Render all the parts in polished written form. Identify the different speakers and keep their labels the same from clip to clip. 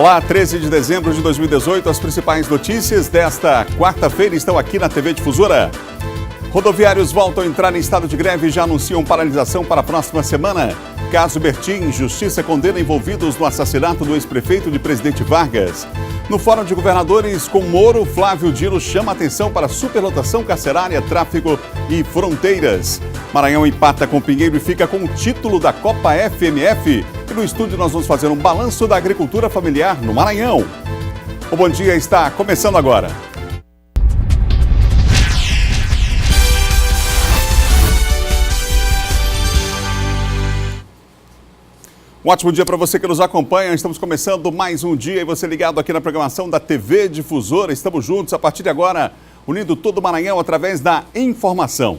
Speaker 1: Olá, 13 de dezembro de 2018, as principais notícias desta quarta-feira estão aqui na TV Difusora. Rodoviários voltam a entrar em estado de greve e já anunciam paralisação para a próxima semana. Caso Bertin, justiça condena envolvidos no assassinato do ex-prefeito de Presidente Vargas. No Fórum de Governadores com Moro, Flávio Dino chama atenção para superlotação carcerária, tráfico e fronteiras. Maranhão empata com Pinheiro e fica com o título da Copa FMF. E no estúdio nós vamos fazer um balanço da agricultura familiar no Maranhão. O Bom Dia está começando agora. Um ótimo dia para você que nos acompanha. Estamos começando mais um dia e você ligado aqui na programação da TV Difusora. Estamos juntos a partir de agora, unindo todo o Maranhão através da informação.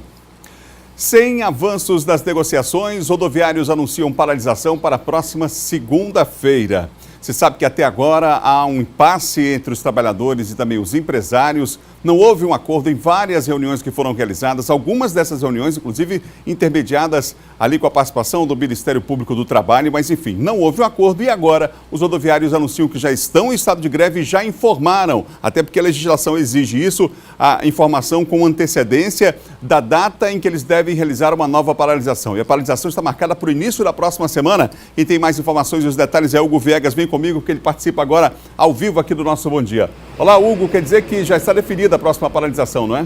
Speaker 1: Sem avanços das negociações, rodoviários anunciam paralisação para a próxima segunda-feira. Você sabe que até agora há um impasse entre os trabalhadores e também os empresários. Não houve um acordo em várias reuniões que foram realizadas, algumas dessas reuniões, inclusive, intermediadas ali com a participação do Ministério Público do Trabalho, mas enfim, não houve um acordo e agora os rodoviários anunciam que já estão em estado de greve e já informaram, até porque a legislação exige isso, a informação com antecedência da data em que eles devem realizar uma nova paralisação. E a paralisação está marcada para o início da próxima semana e tem mais informações e os detalhes é Hugo Viegas, vem comigo que ele participa agora ao vivo aqui do nosso Bom Dia. Olá, Hugo, quer dizer que já está definida a próxima paralisação, não é?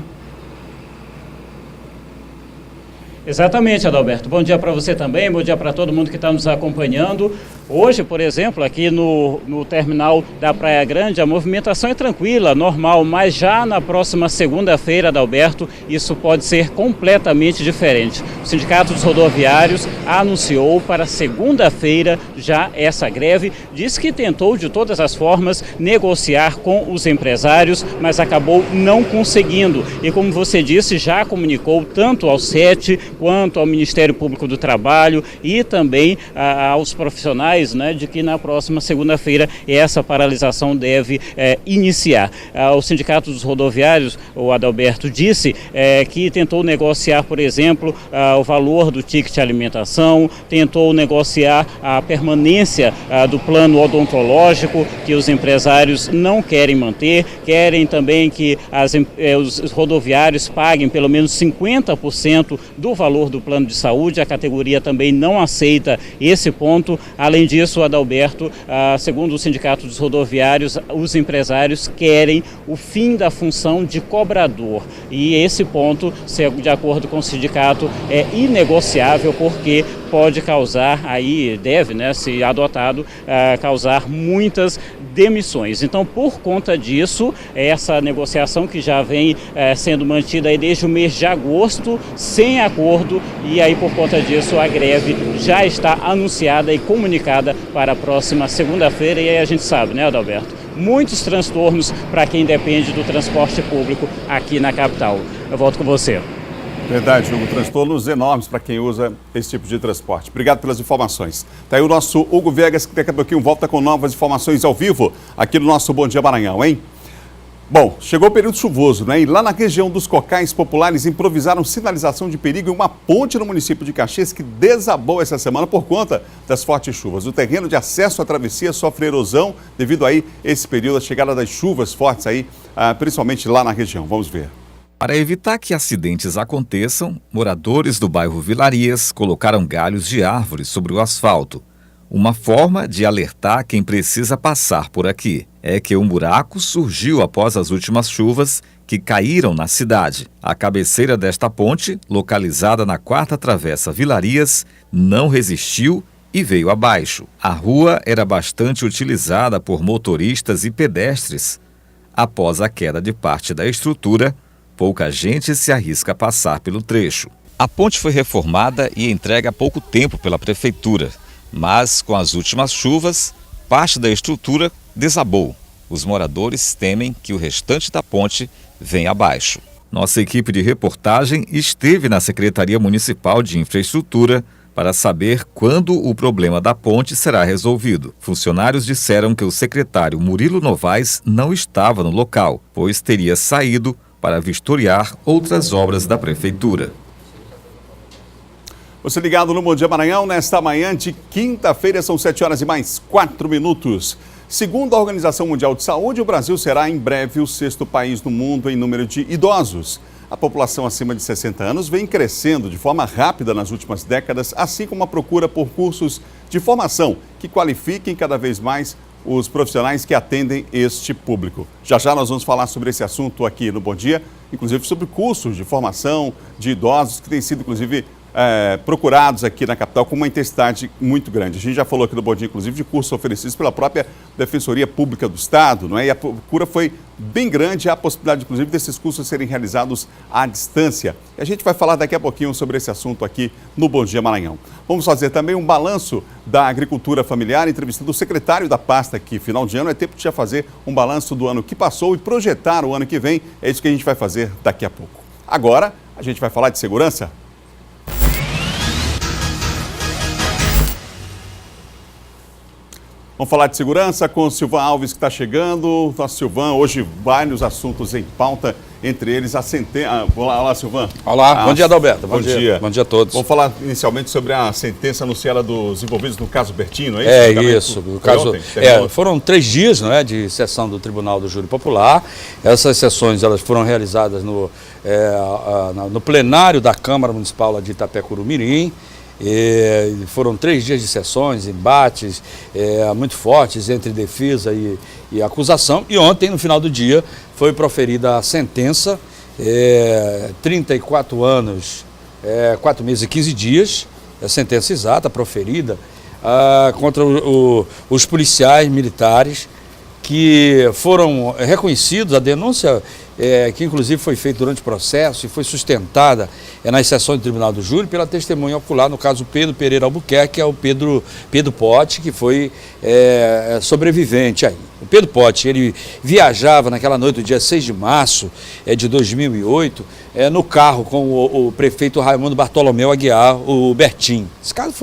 Speaker 2: Exatamente, Adalberto. Bom dia para você também, bom dia para todo mundo que está nos acompanhando. Hoje, por exemplo, aqui no terminal da Praia Grande, a movimentação é tranquila, normal, mas já na próxima segunda-feira, Adalberto, isso pode ser completamente diferente. O Sindicato dos Rodoviários anunciou para segunda-feira já essa greve, disse que tentou de todas as formas negociar com os empresários, mas acabou não conseguindo. E como você disse, já comunicou tanto ao SET quanto ao Ministério Público do Trabalho e também aos profissionais, né, de que na próxima segunda-feira essa paralisação deve iniciar. O Sindicato dos Rodoviários, o Adalberto, disse que tentou negociar, por exemplo, o valor do ticket alimentação, tentou negociar a permanência do plano odontológico, que os empresários não querem manter, querem também que os rodoviários paguem pelo menos 50% do valor do plano de saúde. A categoria também não aceita esse ponto. Além disso, Adalberto, segundo o Sindicato dos Rodoviários, os empresários querem o fim da função de cobrador. E esse ponto, de acordo com o sindicato, é inegociável porque pode causar, aí deve, né, se adotado, causar muitas demissões. Então, por conta disso, essa negociação que já vem sendo mantida aí desde o mês de agosto, sem acordo, e aí por conta disso a greve já está anunciada e comunicada para a próxima segunda-feira, e aí a gente sabe, né, Adalberto? Muitos transtornos para quem depende do transporte público aqui na capital. Eu volto com você.
Speaker 1: Verdade, Hugo, transtornos enormes para quem usa esse tipo de transporte. Obrigado pelas informações. Está aí o nosso Hugo Viegas, que daqui a pouquinho volta com novas informações ao vivo aqui no nosso Bom Dia Maranhão, hein? Bom, chegou o período chuvoso, né? E lá na região dos cocais populares improvisaram sinalização de perigo em uma ponte no município de Caxias que desabou essa semana por conta das fortes chuvas. O terreno de acesso à travessia sofre erosão devido aí a esse período, a chegada das chuvas fortes aí, principalmente lá na região. Vamos ver.
Speaker 3: Para evitar que acidentes aconteçam, moradores do bairro Vilarias colocaram galhos de árvores sobre o asfalto. Uma forma de alertar quem precisa passar por aqui é que um buraco surgiu após as últimas chuvas que caíram na cidade. A cabeceira desta ponte, localizada na 4ª Travessa Vilarias, não resistiu e veio abaixo. A rua era bastante utilizada por motoristas e pedestres. Após a queda de parte da estrutura, pouca gente se arrisca a passar pelo trecho. A ponte foi reformada e entregue há pouco tempo pela prefeitura. Mas, com as últimas chuvas, parte da estrutura desabou. Os moradores temem que o restante da ponte venha abaixo. Nossa equipe de reportagem esteve na Secretaria Municipal de Infraestrutura para saber quando o problema da ponte será resolvido. Funcionários disseram que o secretário Murilo Novaes não estava no local, pois teria saído para vistoriar outras obras da prefeitura.
Speaker 1: Você ligado no Bom Dia Maranhão, nesta manhã de quinta-feira, são 7 horas e mais 4 minutos. Segundo a Organização Mundial de Saúde, o Brasil será em breve o 6º país no mundo em número de idosos. A população acima de 60 anos vem crescendo de forma rápida nas últimas décadas, assim como a procura por cursos de formação que qualifiquem cada vez mais os profissionais que atendem este público. Já já nós vamos falar sobre esse assunto aqui no Bom Dia, inclusive sobre cursos de formação de idosos que têm sido, inclusive, procurados aqui na capital com uma intensidade muito grande. A gente já falou aqui no Bom Dia, inclusive, de cursos oferecidos pela própria Defensoria Pública do Estado, não é? E a procura foi bem grande, há a possibilidade, inclusive, desses cursos serem realizados à distância. E a gente vai falar daqui a pouquinho sobre esse assunto aqui no Bom Dia Maranhão. Vamos fazer também um balanço da agricultura familiar, entrevistando o secretário da pasta aqui. Final de ano é tempo de já fazer um balanço do ano que passou e projetar o ano que vem. É isso que a gente vai fazer daqui a pouco. Agora, a gente vai falar de segurança. Vamos falar de segurança com o Silvan Alves, que está chegando. Nosso Silvan, hoje vários assuntos em pauta, entre eles a sentença. Olá, Silvan.
Speaker 4: Olá, bom dia, Adalberto.
Speaker 1: Bom dia.
Speaker 4: Bom dia a todos.
Speaker 1: Vamos falar inicialmente sobre a sentença anunciada dos envolvidos no caso Bertin, não é
Speaker 4: isso?
Speaker 1: É
Speaker 4: isso. O caso, foram 3 dias, não é, de sessão do Tribunal do Júri Popular. Essas sessões elas foram realizadas no plenário da Câmara Municipal lá de Itapecuru-Mirim. Foram 3 dias de sessões, embates muito fortes entre defesa e acusação. E ontem, no final do dia, foi proferida a sentença, 34 anos, 4 meses e 15 dias, a sentença exata, proferida, contra os policiais militares que foram reconhecidos. A denúncia que inclusive foi feita durante o processo e foi sustentada nas sessões do Tribunal do Júri pela testemunha ocular, no caso Pedro Pereira Albuquerque, que é o Pedro Pote, que foi sobrevivente aí. O Pedro Pote, ele viajava naquela noite do dia 6 de março de 2008, no carro com o prefeito Raimundo Bartolomeu Aguiar, o Bertin. Esse caso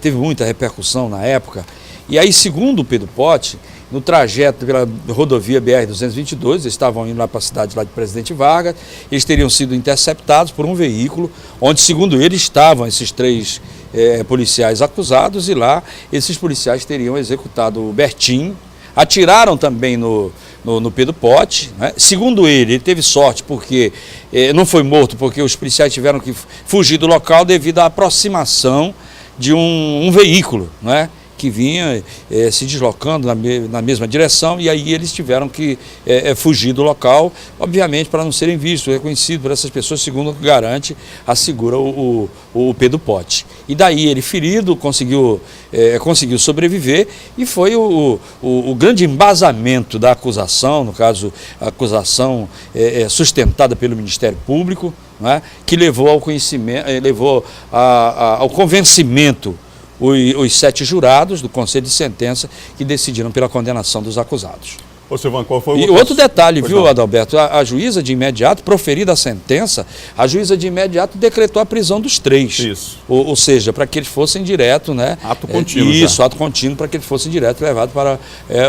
Speaker 4: teve muita repercussão na época. E aí, segundo o Pedro Pote, no trajeto pela rodovia BR-222, eles estavam indo lá para a cidade lá de Presidente Vargas, eles teriam sido interceptados por um veículo, onde, segundo ele, estavam esses 3 policiais acusados, e lá esses policiais teriam executado o Bertin, atiraram também no Pedro Pote, né? Segundo ele teve sorte porque não foi morto, porque os policiais tiveram que fugir do local devido à aproximação de um veículo, né, que vinha se deslocando na mesma direção, e aí eles tiveram que fugir do local, obviamente para não serem vistos, reconhecidos por essas pessoas, segundo garante, assegura o Pedro Pote. E daí ele, ferido, conseguiu sobreviver, e foi o grande embasamento da acusação, no caso a acusação sustentada pelo Ministério Público, né, que levou ao conhecimento, ao convencimento os 7 jurados do Conselho de Sentença que decidiram pela condenação dos acusados.
Speaker 1: Ô, Silvan, qual foi o
Speaker 4: E outro detalhe, viu, Adalberto? A juíza de imediato, proferida a sentença, a juíza de imediato decretou a prisão dos 3. Isso. Ou seja, para que eles fossem direto, né?
Speaker 1: Ato contínuo.
Speaker 4: Isso, ato contínuo, para que eles fossem direto levados para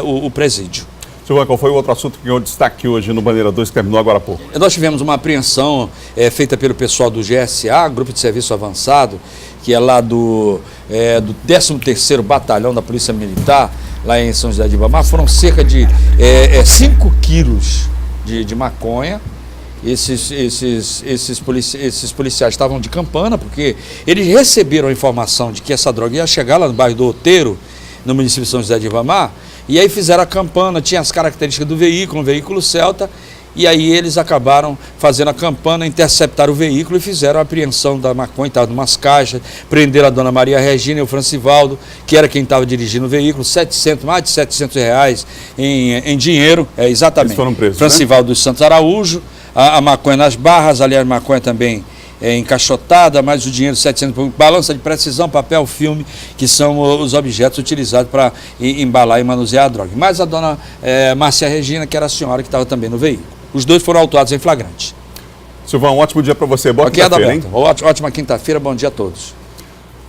Speaker 4: o presídio.
Speaker 1: Silvan, qual foi o outro assunto que ganhou destaque hoje no Bandeira 2, que terminou agora há pouco?
Speaker 4: Nós tivemos uma apreensão feita pelo pessoal do GSA, Grupo de Serviço Avançado, que é lá do 13º Batalhão da Polícia Militar, lá em São José de Ribamar. Foram cerca de 5 quilos de maconha. Esses policiais estavam de campana, porque eles receberam a informação de que essa droga ia chegar lá no bairro do Outeiro, no município de São José de Ribamar, e aí fizeram a campana, tinha as características do veículo, um veículo Celta, e aí eles acabaram fazendo a campana, interceptaram o veículo e fizeram a apreensão da maconha, estava em umas caixas, prenderam a dona Maria Regina e o Francivaldo, que era quem estava dirigindo o veículo, mais de 700 reais em dinheiro, exatamente.
Speaker 1: Eles foram presos,
Speaker 4: Francivaldo dos Santos Araújo, a maconha nas barras, aliás, a maconha também encaixotada, mais o dinheiro 700, balança de precisão, papel, filme, que são os objetos utilizados para embalar e manusear a droga. Mais a dona Márcia Regina, que era a senhora que estava também no veículo. Os 2 foram autuados em flagrante.
Speaker 1: Silvan, um ótimo dia para você. Boa quinta-feira, hein?
Speaker 4: Ótima quinta-feira, bom dia a todos.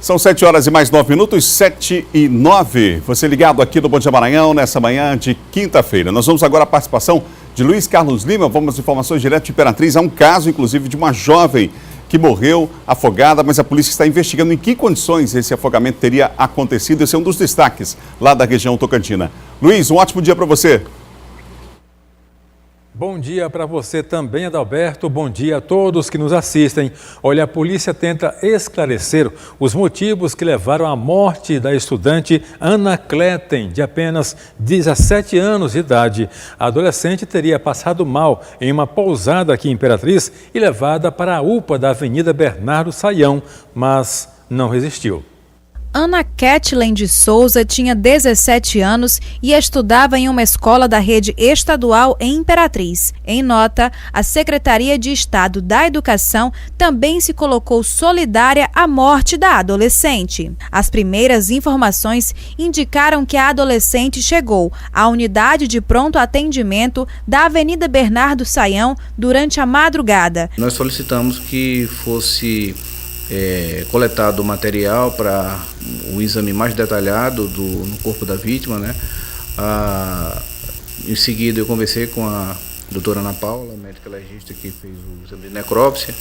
Speaker 1: São 7 horas e mais 9 minutos, 7h09. Você ligado aqui no Bom Dia Maranhão, nessa manhã de quinta-feira. Nós vamos agora à participação de Luiz Carlos Lima. Vamos às informações direto de Imperatriz. Há um caso, inclusive, de uma jovem que morreu afogada, mas a polícia está investigando em que condições esse afogamento teria acontecido. Esse é um dos destaques lá da região tocantina. Luiz, um ótimo dia para você.
Speaker 5: Bom dia para você também, Adalberto. Bom dia a todos que nos assistem. Olha, a polícia tenta esclarecer os motivos que levaram à morte da estudante Ana Cleten, de apenas 17 anos de idade. A adolescente teria passado mal em uma pousada aqui em Imperatriz e levada para a UPA da Avenida Bernardo Saião, mas não resistiu.
Speaker 6: Ana Ketlin de Souza tinha 17 anos e estudava em uma escola da rede estadual em Imperatriz. Em nota, a Secretaria de Estado da Educação também se colocou solidária à morte da adolescente. As primeiras informações indicaram que a adolescente chegou à unidade de pronto atendimento da Avenida Bernardo Saião durante a madrugada.
Speaker 7: Nós solicitamos que fosse coletado material para o exame mais detalhado no corpo da vítima, né? Em seguida eu conversei com a doutora Ana Paula, médica legista que fez o exame de necrópsia,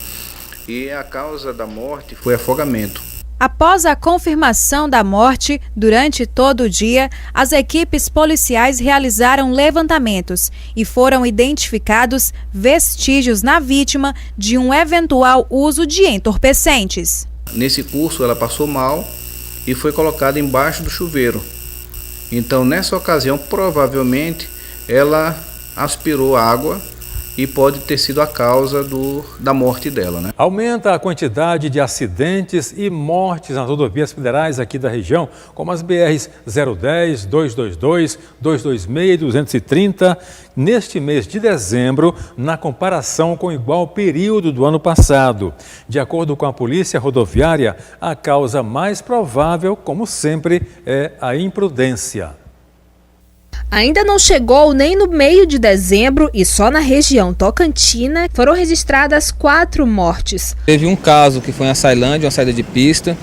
Speaker 7: e a causa da morte foi afogamento.
Speaker 6: Após a confirmação da morte, durante todo o dia, as equipes policiais realizaram levantamentos e foram identificados vestígios na vítima de um eventual uso de entorpecentes.
Speaker 7: Nesse curso ela passou mal e foi colocada embaixo do chuveiro. Então, nessa ocasião, provavelmente ela aspirou água e pode ter sido a causa da morte dela, né?
Speaker 5: Aumenta a quantidade de acidentes e mortes nas rodovias federais aqui da região, como as BRs 010, 222, 226 e 230, neste mês de dezembro, na comparação com o igual período do ano passado. De acordo com a Polícia Rodoviária, a causa mais provável, como sempre, é a imprudência.
Speaker 8: Ainda não chegou nem no meio de dezembro e só na região tocantina foram registradas 4 mortes.
Speaker 9: Teve um caso que foi em Açailândia, uma saída de pista.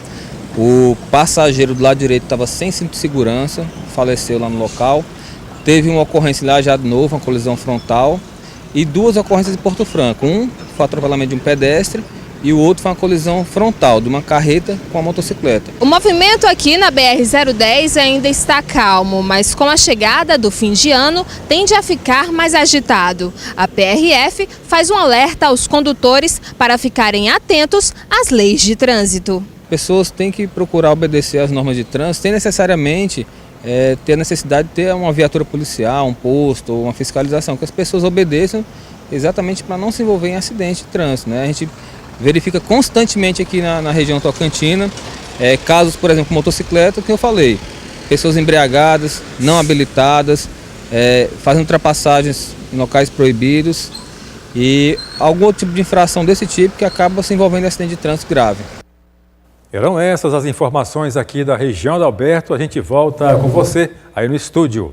Speaker 9: O passageiro do lado direito estava sem cinto de segurança, faleceu lá no local. Teve uma ocorrência lá já de novo, uma colisão frontal. E 2 ocorrências em Porto Franco. Um foi o atropelamento de um pedestre e o outro foi uma colisão frontal de uma carreta com a motocicleta.
Speaker 8: O movimento aqui na BR-010 ainda está calmo, mas com a chegada do fim de ano tende a ficar mais agitado. A PRF faz um alerta aos condutores para ficarem atentos às leis de trânsito.
Speaker 9: Pessoas têm que procurar obedecer às normas de trânsito, sem necessariamente ter a necessidade de ter uma viatura policial, um posto ou uma fiscalização, que as pessoas obedeçam exatamente para não se envolver em acidente de trânsito, né? A gente verifica constantemente aqui na região tocantina casos, por exemplo, com motocicleta, que eu falei, pessoas embriagadas, não habilitadas, fazendo ultrapassagens em locais proibidos e algum outro tipo de infração desse tipo que acaba se envolvendo em acidente de trânsito grave.
Speaker 5: Eram essas as informações aqui da região, Adalberto. A gente volta com você aí no estúdio.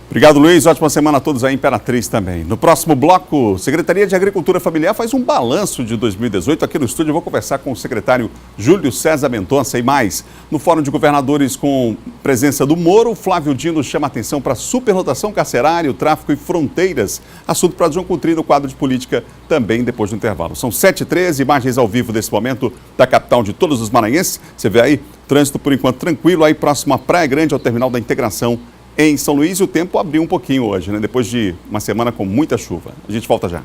Speaker 1: Obrigado, Luiz. Ótima semana a todos aí, Imperatriz também. No próximo bloco, Secretaria de Agricultura Familiar faz um balanço de 2018. Aqui no estúdio eu vou conversar com o secretário Júlio César Mendonça e mais. No Fórum de Governadores com presença do Moro, Flávio Dino chama atenção para a superlotação carcerária, o tráfico e fronteiras. Assunto para João Coutrinho no quadro de política também depois do intervalo. São 7h13, imagens ao vivo desse momento da capital de todos os maranhenses. Você vê aí, trânsito por enquanto tranquilo aí próximo à Praia Grande, ao terminal da Integração em São Luís. E o tempo abriu um pouquinho hoje, né? Depois de uma semana com muita chuva. A gente volta já.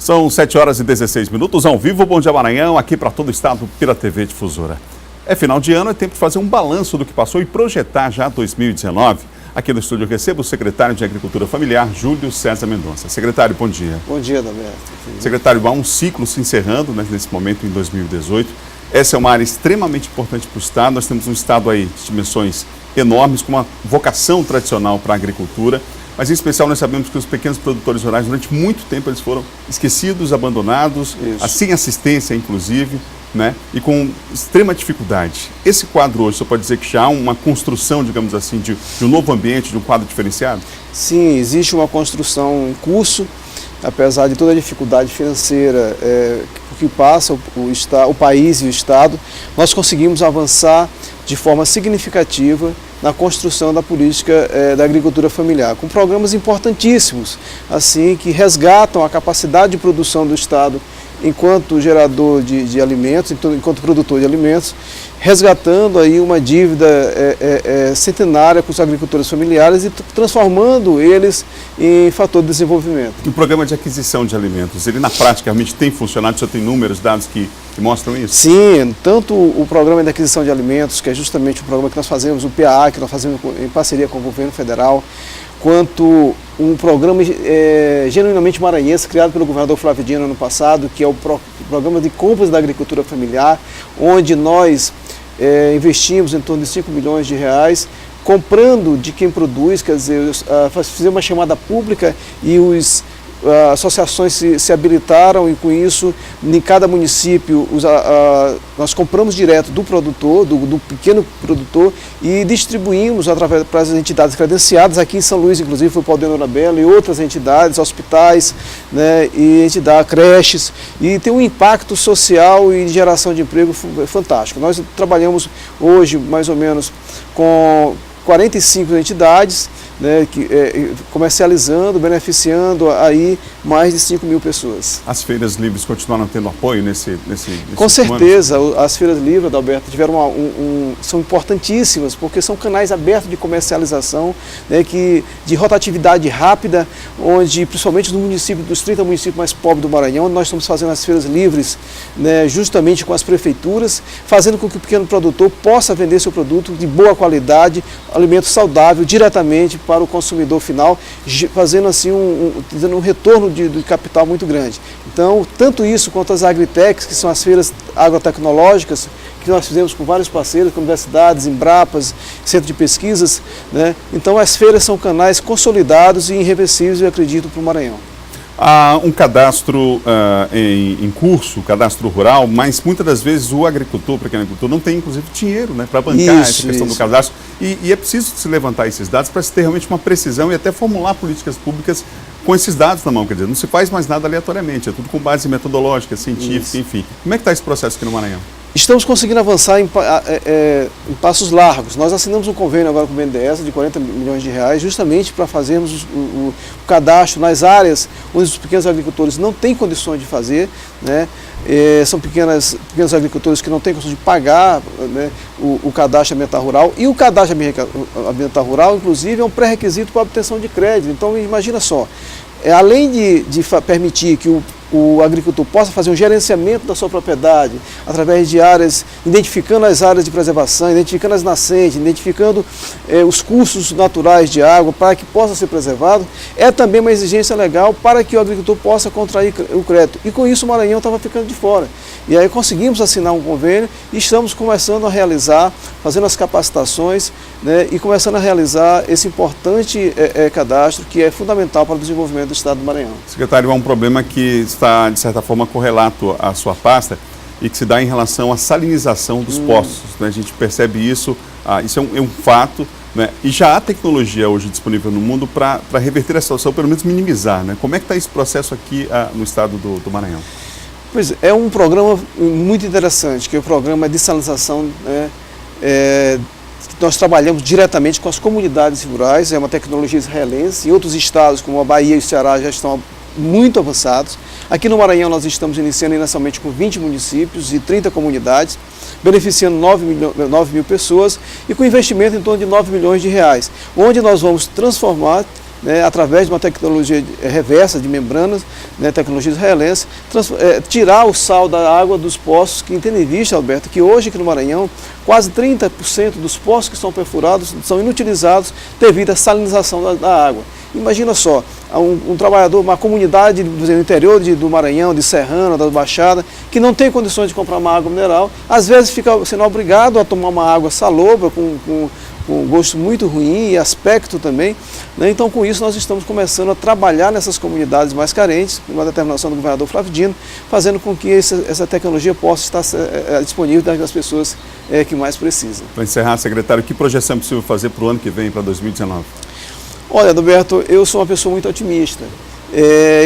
Speaker 1: São 7h16, ao vivo, Bom Dia Maranhão, aqui para todo o estado pela TV Difusora. É final de ano, é tempo de fazer um balanço do que passou e projetar já 2019. Aqui no estúdio eu recebo o secretário de Agricultura Familiar, Júlio César Mendonça. Secretário, bom dia.
Speaker 10: Bom dia, Adalberto.
Speaker 1: Secretário, há um ciclo se encerrando, né, nesse momento em 2018. Essa é uma área extremamente importante para o estado. Nós temos um estado aí de dimensões enormes, com uma vocação tradicional para a agricultura. Mas em especial nós sabemos que os pequenos produtores rurais, durante muito tempo, eles foram esquecidos, abandonados, sem assistência inclusive, né? E com extrema dificuldade. Esse quadro hoje, você pode dizer que já há uma construção, digamos assim, de um novo ambiente, de um quadro diferenciado?
Speaker 10: Sim, existe uma construção em curso, apesar de toda a dificuldade financeira que passa o país e o estado, nós conseguimos avançar de forma significativa na construção da política da agricultura familiar, com programas importantíssimos, assim, que resgatam a capacidade de produção do Estado enquanto gerador de alimentos, enquanto produtor de alimentos, resgatando aí uma dívida centenária com os agricultores familiares e transformando eles em fator de desenvolvimento.
Speaker 1: E o programa de aquisição de alimentos, ele na prática realmente tem funcionado? O senhor tem números, dados que mostram isso?
Speaker 10: Sim, tanto o programa de aquisição de alimentos, que é justamente o programa que nós fazemos, o PAA, que nós fazemos em parceria com o governo federal, quanto um programa genuinamente maranhense, criado pelo governador Flávio Dino ano passado, que é o programa de compras da agricultura familiar, onde nós investimos em torno de 5 milhões de reais, comprando de quem produz, quer dizer, fizemos uma chamada pública e associações se habilitaram e com isso, em cada município, nós compramos direto do produtor, do pequeno produtor e distribuímos através para as entidades credenciadas, aqui em São Luís, inclusive, foi o Paulo de Nora Bela e outras entidades, hospitais, né, e creches, e tem um impacto social e de geração de emprego fantástico. Nós trabalhamos hoje, mais ou menos, com 45 entidades, né, comercializando, beneficiando aí mais de 5 mil pessoas.
Speaker 1: As feiras livres continuaram tendo apoio nesse
Speaker 10: Com certeza, as feiras livres, Adalberto, tiveram são importantíssimas, porque são canais abertos de comercialização, né, de rotatividade rápida, onde principalmente dos 30 municípios mais pobres do Maranhão, nós estamos fazendo as feiras livres, né, justamente com as prefeituras, fazendo com que o pequeno produtor possa vender seu produto de boa qualidade, alimento saudável, diretamente para o consumidor final, fazendo assim um retorno de capital muito grande. Então, tanto isso quanto as agritechs, que são as feiras agrotecnológicas, que nós fizemos com vários parceiros, com universidades, Embrapas, centro de pesquisas, né? Então, as feiras são canais consolidados e irreversíveis, eu acredito, para o Maranhão.
Speaker 1: Há um cadastro em curso, cadastro rural, mas muitas das vezes o agricultor, o pequeno agricultor, não tem inclusive dinheiro, né, para bancar essa questão do cadastro. E é preciso se levantar esses dados para se ter realmente uma precisão e até formular políticas públicas com esses dados na mão. Quer dizer, não se faz mais nada aleatoriamente, é tudo com base metodológica, científica, enfim. Como é que está esse processo aqui no Maranhão?
Speaker 10: Estamos conseguindo avançar em passos largos. Nós assinamos um convênio agora com o BNDES de 40 milhões de reais, justamente para fazermos o cadastro nas áreas onde os pequenos agricultores não têm condições de fazer, né? São pequenos agricultores que não têm condições de pagar, né, o cadastro ambiental rural. E o cadastro ambiental rural, inclusive, é um pré-requisito para a obtenção de crédito. Então, imagina só, além de permitir que o agricultor possa fazer um gerenciamento da sua propriedade através de áreas, identificando as áreas de preservação, identificando as nascentes, identificando os cursos naturais de água para que possa ser preservado, é também uma exigência legal para que o agricultor possa contrair o crédito. E com isso o Maranhão estava ficando de fora. E aí conseguimos assinar um convênio e estamos começando a realizar, fazendo as capacitações, né, e começando a realizar esse importante cadastro que é fundamental para o desenvolvimento do Estado do Maranhão.
Speaker 1: Secretário, é um problema que está, de certa forma, correlato à sua pasta e que se dá em relação à salinização dos poços, né? A gente percebe isso, isso é um fato, né? E já há tecnologia hoje disponível no mundo para reverter a situação, pelo menos minimizar, né? Como é que está esse processo aqui no estado do Maranhão?
Speaker 10: Pois é um programa muito interessante, que é o programa de salinização, né? Nós trabalhamos diretamente com as comunidades rurais, é uma tecnologia israelense, e outros estados como a Bahia e o Ceará já estão muito avançados. Aqui no Maranhão nós estamos iniciando inicialmente com 20 municípios e 30 comunidades, beneficiando 9 mil pessoas e com investimento em torno de 9 milhões de reais, onde nós vamos transformar, né, através de uma tecnologia reversa de membranas, né, tecnologia israelense, tirar o sal da água dos poços, que tendo em vista, Alberto, que hoje aqui no Maranhão, quase 30% dos poços que são perfurados são inutilizados devido à salinização da água. Imagina só, um trabalhador, uma comunidade do interior do Maranhão, de Serrana, da Baixada, que não tem condições de comprar uma água mineral, às vezes fica sendo obrigado a tomar uma água salobra, com gosto muito ruim e aspecto também, né? Então, com isso, nós estamos começando a trabalhar nessas comunidades mais carentes, com uma determinação do governador Flávio Dino, fazendo com que essa tecnologia possa estar disponível das pessoas que mais precisam.
Speaker 1: Para encerrar, secretário, que projeção é possível fazer para o ano que vem, para 2019?
Speaker 10: Olha, Adalberto, eu sou uma pessoa muito otimista.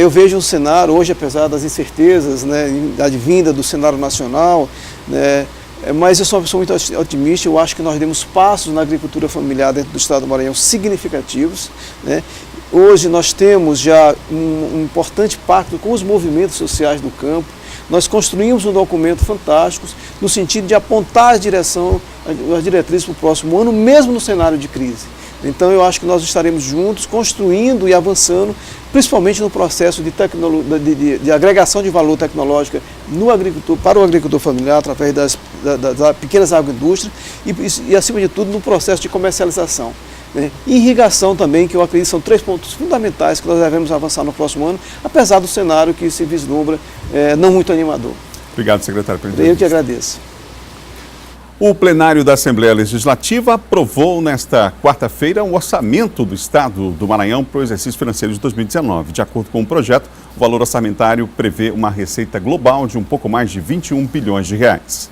Speaker 10: Eu vejo um cenário, hoje, apesar das incertezas, né, da vinda do cenário nacional, né, Mas eu sou uma pessoa muito otimista, eu acho que nós demos passos na agricultura familiar dentro do estado do Maranhão significativos, né? Hoje nós temos já um importante pacto com os movimentos sociais do campo. Nós construímos um documento fantástico no sentido de apontar as diretrizes para o próximo ano, mesmo no cenário de crise. Então eu acho que nós estaremos juntos, construindo e avançando, principalmente no processo de agregação de valor tecnológica no agricultor, para o agricultor familiar, através das pequenas agroindústrias e, acima de tudo, no processo de comercialização. Né? Irrigação também, que eu acredito são 3 pontos fundamentais que nós devemos avançar no próximo ano, apesar do cenário que se vislumbra não muito animador.
Speaker 1: Obrigado, secretário.
Speaker 10: Eu que agradeço.
Speaker 1: O plenário da Assembleia Legislativa aprovou nesta quarta-feira o orçamento do Estado do Maranhão para o exercício financeiro de 2019. De acordo com o projeto, o valor orçamentário prevê uma receita global de um pouco mais de 21 bilhões de reais.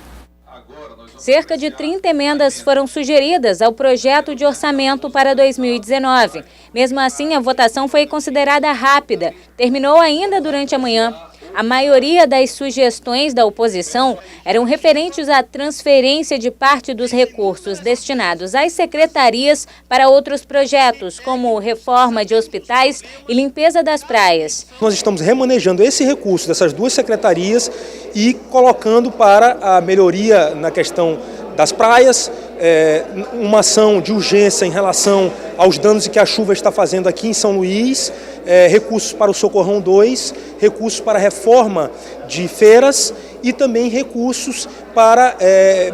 Speaker 11: Cerca de 30 emendas foram sugeridas ao projeto de orçamento para 2019. Mesmo assim, a votação foi considerada rápida. Terminou ainda durante a manhã. A maioria das sugestões da oposição eram referentes à transferência de parte dos recursos destinados às secretarias para outros projetos, como reforma de hospitais e limpeza das praias.
Speaker 12: Nós estamos remanejando esse recurso dessas 2 secretarias e colocando para a melhoria na questão das praias, uma ação de urgência em relação aos danos que a chuva está fazendo aqui em São Luís, recursos para o Socorrão 2, recursos para a reforma de feiras e também recursos para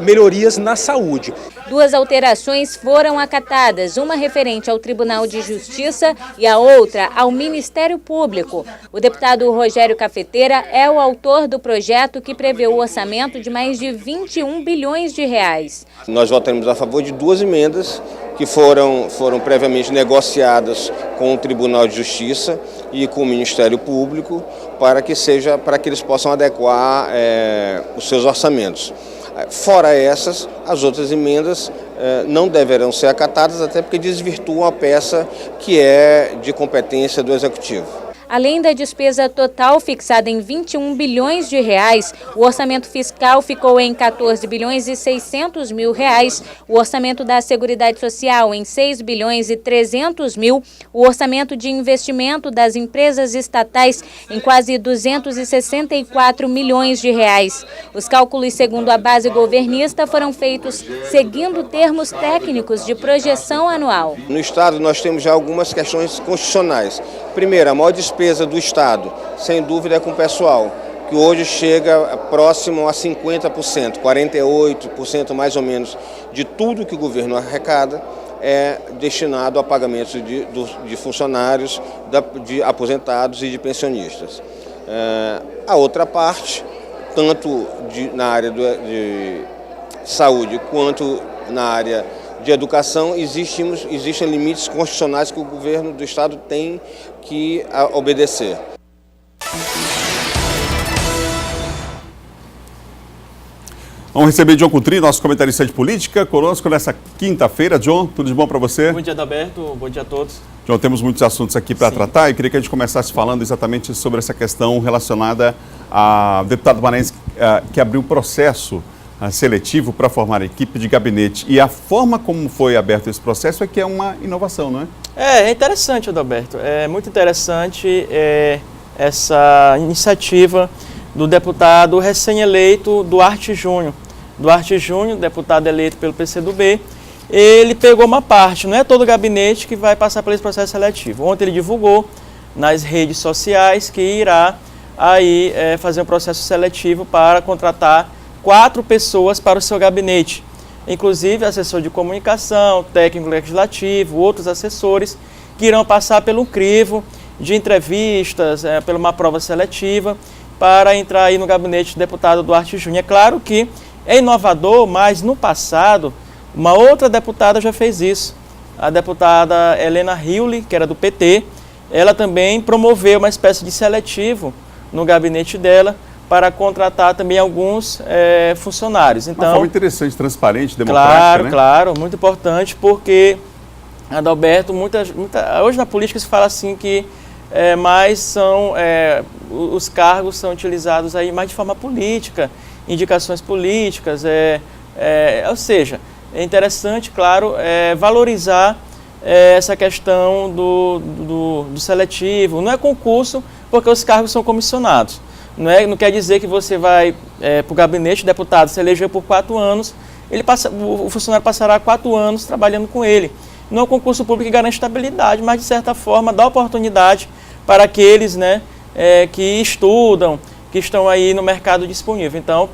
Speaker 12: melhorias na saúde.
Speaker 11: 2 alterações foram acatadas, uma referente ao Tribunal de Justiça e a outra ao Ministério Público. O deputado Rogério Cafeteira é o autor do projeto que prevê o orçamento de mais de 21 bilhões de reais.
Speaker 13: Nós votaremos a favor de 2 emendas que foram previamente negociadas com o Tribunal de Justiça e com o Ministério Público para que eles possam adequar os seus orçamentos. Fora essas, as outras emendas não deverão ser acatadas, até porque desvirtuam a peça que é de competência do Executivo.
Speaker 11: Além da despesa total fixada em 21 bilhões de reais, o orçamento fiscal ficou em 14 bilhões e 600 mil reais, o orçamento da Seguridade Social em 6 bilhões e 300 mil, o orçamento de investimento das empresas estatais em quase 264 milhões de reais. Os cálculos, segundo a base governista, foram feitos seguindo termos técnicos de projeção anual.
Speaker 13: No Estado, nós temos já algumas questões constitucionais. Primeiro, a maior despesa do Estado, sem dúvida, é com o pessoal, que hoje chega próximo a 50%, 48% mais ou menos de tudo que o governo arrecada é destinado a pagamentos de funcionários, de aposentados e de pensionistas. A outra parte, tanto na área de saúde quanto na área de educação, existem limites constitucionais que o governo do Estado tem que obedecer.
Speaker 1: Vamos receber John Coutrinho, nosso comentarista de política, conosco nessa quinta-feira. John, tudo de bom para você?
Speaker 14: Bom dia, Adalberto. Bom dia a todos.
Speaker 1: John, temos muitos assuntos aqui para tratar e queria que a gente começasse falando exatamente sobre essa questão relacionada ao deputado maranhense que abriu um processo seletivo para formar a equipe de gabinete. E a forma como foi aberto esse processo é que é uma inovação, não é?
Speaker 14: É interessante, Adalberto. É muito interessante essa iniciativa do deputado recém-eleito Duarte Júnior. Duarte Júnior, deputado eleito pelo PCdoB, ele pegou uma parte, não é todo o gabinete que vai passar por esse processo seletivo. Ontem ele divulgou nas redes sociais que irá aí fazer um processo seletivo para contratar 4 pessoas para o seu gabinete, inclusive assessor de comunicação, técnico legislativo, outros assessores que irão passar pelo crivo de entrevistas, por uma prova seletiva para entrar aí no gabinete do deputado Duarte Júnior. É claro que é inovador, mas no passado uma outra deputada já fez isso. A deputada Helena Riuli, que era do PT, ela também promoveu uma espécie de seletivo no gabinete dela para contratar também alguns funcionários. Então,
Speaker 1: uma forma interessante, transparente, democrática,
Speaker 14: claro,
Speaker 1: né?
Speaker 14: Claro, muito importante, porque, Adalberto, hoje na política se fala assim que os cargos são utilizados aí mais de forma política indicações políticas, ou seja, é interessante, claro, valorizar essa questão do seletivo. Não é concurso porque os cargos são comissionados. Não quer dizer que você vai para o gabinete de deputado, se elegeu por 4 anos, o funcionário passará 4 anos trabalhando com ele. Não é um concurso público que garante estabilidade, mas de certa forma dá oportunidade para aqueles que estudam, que estão aí no mercado disponível. Então,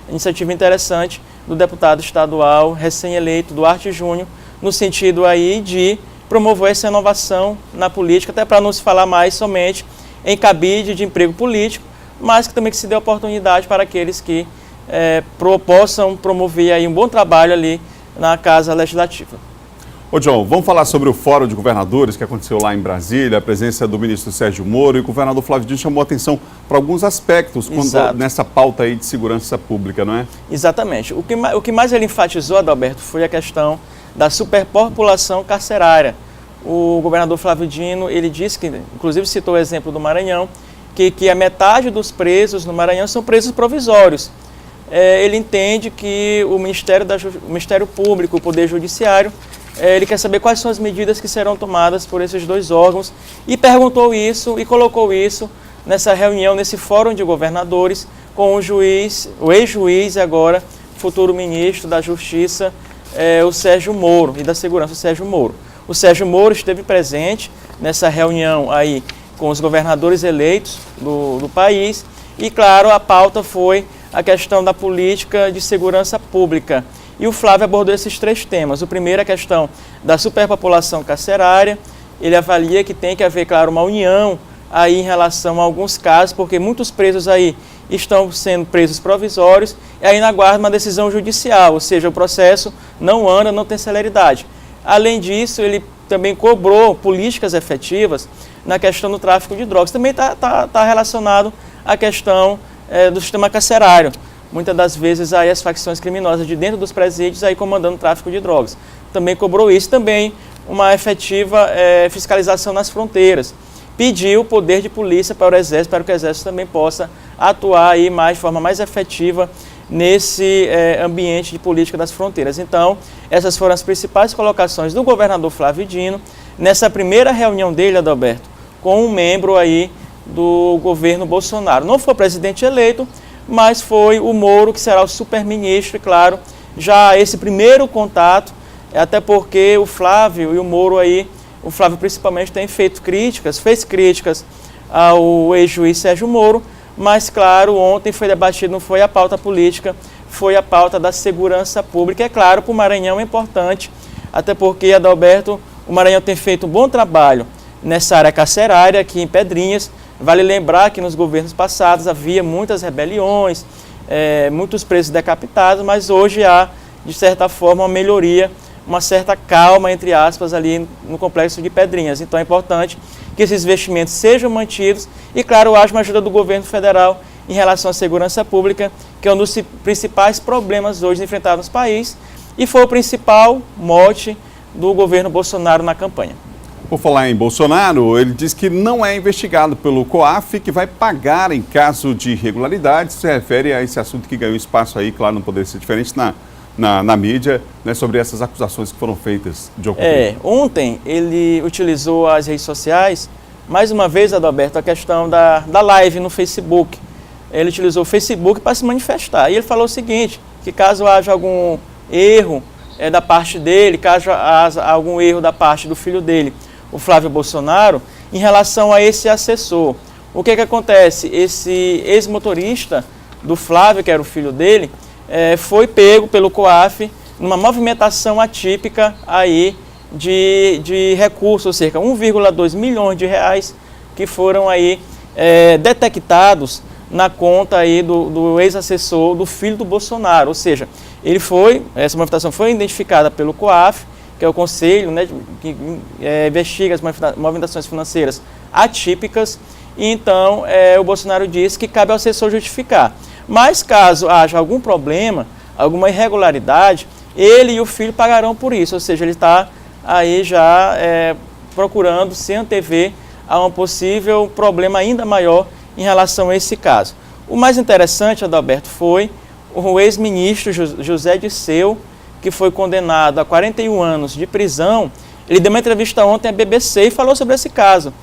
Speaker 14: iniciativa interessante do deputado estadual recém-eleito Duarte Júnior, no sentido aí de promover essa inovação na política, até para não se falar mais somente em cabide de emprego político, mas que também que se dê oportunidade para aqueles que possam promover aí um bom trabalho ali na Casa Legislativa.
Speaker 1: Ô John, vamos falar sobre o Fórum de Governadores que aconteceu lá em Brasília, a presença do ministro Sérgio Moro, e o governador Flávio Dino chamou a atenção para alguns aspectos nessa pauta aí de segurança pública, não é?
Speaker 14: Exatamente. O que mais ele enfatizou, Adalberto, foi a questão da superpopulação carcerária. O governador Flávio Dino, ele disse que, inclusive citou o exemplo do Maranhão, que a metade dos presos no Maranhão são presos provisórios. Ele entende que o Ministério Público, o Poder Judiciário, ele quer saber quais são as medidas que serão tomadas por esses 2 órgãos e perguntou isso e colocou isso nessa reunião, nesse fórum de governadores, com o ex-juiz e agora futuro ministro da Justiça, o Sérgio Moro, e da Segurança, o Sérgio Moro. O Sérgio Moro esteve presente nessa reunião aí com os governadores eleitos do país e, claro, a pauta foi a questão da política de segurança pública. E o Flávio abordou esses 3 temas. O primeiro é a questão da superpopulação carcerária. Ele avalia que tem que haver, claro, uma união aí em relação a alguns casos, porque muitos presos aí estão sendo presos provisórios e ainda aguardam uma decisão judicial, ou seja, o processo não anda, não tem celeridade. Além disso, ele também cobrou políticas efetivas na questão do tráfico de drogas. Também está relacionado à questão do sistema carcerário. Muitas das vezes aí as facções criminosas de dentro dos presídios aí comandando o tráfico de drogas. Também cobrou isso, também uma efetiva fiscalização nas fronteiras. Pediu o poder de polícia para o Exército, para que o Exército também possa atuar aí de forma mais efetiva nesse ambiente de política das fronteiras. Então, essas foram as principais colocações do governador Flávio Dino nessa primeira reunião dele, Adalberto, com um membro aí do governo Bolsonaro. Não foi presidente eleito, mas foi o Moro que será o superministro, e claro, já esse primeiro contato, até porque o Flávio e o Moro aí, o Flávio principalmente fez críticas ao ex-juiz Sérgio Moro, mas claro, ontem foi debatido, não foi a pauta política, foi a pauta da segurança pública. É claro, para o Maranhão é importante, até porque, Adalberto, o Maranhão tem feito um bom trabalho nessa área carcerária aqui em Pedrinhas. Vale lembrar que nos governos passados havia muitas rebeliões, muitos presos decapitados, mas hoje há, de certa forma, uma melhoria, uma certa calma, entre aspas, ali no complexo de Pedrinhas. Então é importante que esses investimentos sejam mantidos e, claro, haja uma ajuda do governo federal em relação à segurança pública, que é um dos principais problemas hoje enfrentados no país e foi o principal mote do governo Bolsonaro na campanha.
Speaker 1: Por falar em Bolsonaro, ele diz que não é investigado pelo COAF, que vai pagar em caso de irregularidades. Se refere a esse assunto que ganhou espaço aí, claro, não poderia ser diferente na mídia, né, sobre essas acusações que foram feitas de ocorrência.
Speaker 14: Ontem ele utilizou as redes sociais, mais uma vez, Adalberto, a questão da live no Facebook. Ele utilizou o Facebook para se manifestar. E ele falou o seguinte, que caso haja algum erro da parte dele, caso haja algum erro da parte do filho dele, o Flávio Bolsonaro, em relação a esse assessor. O que acontece? Esse ex-motorista do Flávio, que era o filho dele, foi pego pelo COAF numa movimentação atípica aí de recursos, cerca de 1,2 milhões de reais, que foram aí detectados na conta aí do ex-assessor do filho do Bolsonaro. Ou seja, essa movimentação foi identificada pelo COAF, que é o conselho, né, que investiga as movimentações financeiras atípicas, e então o Bolsonaro disse que cabe ao assessor justificar. Mas caso haja algum problema, alguma irregularidade, ele e o filho pagarão por isso, ou seja, ele está aí já procurando se antever a um possível problema ainda maior em relação a esse caso. O mais interessante, Adalberto, foi o ex-ministro José Disseu, que foi condenado a 41 anos de prisão. Ele deu uma entrevista ontem à BBC e falou sobre esse caso.